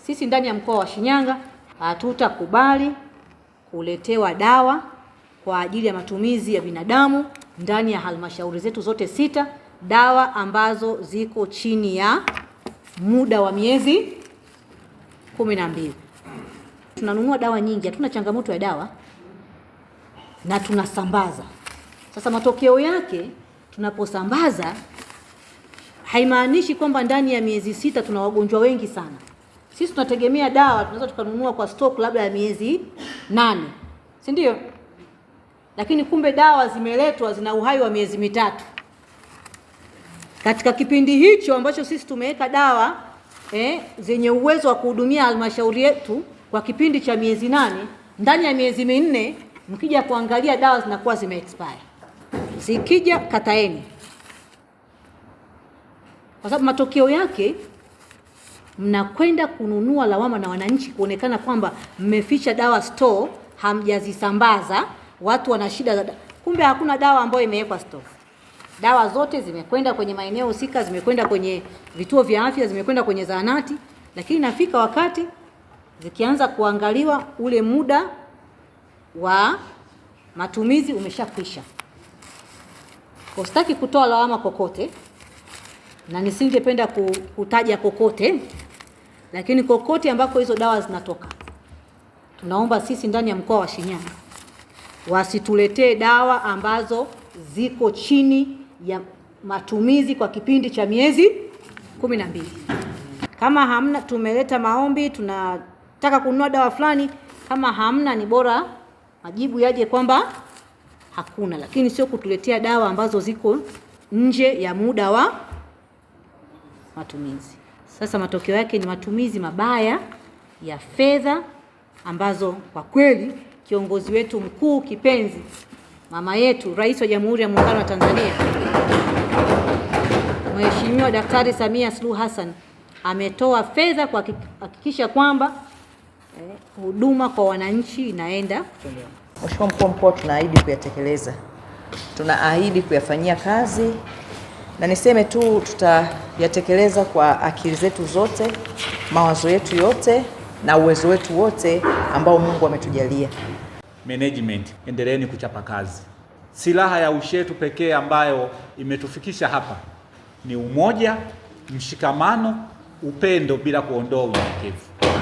Sisi ndani ya mkoa wa Shinyanga hatutakubali kuletewa dawa kwa ajili ya matumizi ya binadamu ndani ya halmashauri zetu zote 6, dawa ambazo ziko chini ya muda wa miezi 12. Tunanunua dawa nyingi, hatuna changamoto ya dawa, na tunasambaza. Sasa matokeo yake, tunaposambaza haimaanishi kwamba ndani ya miezi 6 tuna wagonjwa wengi sana. Sisi tunategemea dawa tunaweza tukanunua kwa stock labda ya miezi 8, si ndio? Lakini kumbe dawa zimeletwa zina uhai wa miezi 3. Katika kipindi hicho ambacho sisi tumeweka dawa zenye uwezo wa kuhudumia halmashauri yetu kwa kipindi cha miezi 8, ndani ya miezi 4 mkija kuangalia dawa zinakuwa zime expire. Zikija kataeni. Kwa sababu matokeo yake mnakwenda kununua lawama na wananchi, kuonekana kwamba mmeficha dawa store, hamjazisambaza, watu wana shida za kumbe hakuna dawa ambayo imewekwa store. Dawa zote zimekwenda kwenye maeneo husika, zimekwenda kwenye vituo vya afya, zimekwenda kwenye zahanati, lakini nafika wakati zikianza kuangaliwa ule muda wa matumizi umeshakwisha. Kwa sitaki kutoa lawama kokote na nisingependa kutaja kokote, lakini kokote ambako hizo dawa zinatoka, tunaomba sisi ndani ya mkoa wa Shinyanga wasituletee dawa ambazo ziko chini ya matumizi kwa kipindi cha miezi 12. Kama hamna, tumeleta maombi tunataka kununua dawa fulani, kama hamna ni bora majibu yaje kwamba hakuna, lakini sio kutuletea dawa ambazo ziko nje ya muda wa matumizi. Sasa matokeo yake ni matumizi mabaya ya fedha ambazo kwa kweli kiongozi wetu mkuu kipenzi, mama yetu, Rais wa Jamhuri ya Muungano wa Tanzania, Mheshimiwa Daktari Samia Suluhu Hassan ametoa fedha kwa kuhakikisha kwamba huduma kwa wananchi inaenda kutolewa. Mheshimiwa Mkuu wa Mkoa, tunaahidi kuyatekeleza. Tunaahidi kuyafanyia kazi, na niseme tu tutayatekeleza kwa akili zetu zote, mawazo yetu yote na uwezo wetu wote ambao Mungu ametujalia. Management, endeleeni kuchapa kazi. Silaha ya ushetu pekee ambayo imetufikisha hapa ni umoja, mshikamano, upendo bila kuondoa unyenyekevu.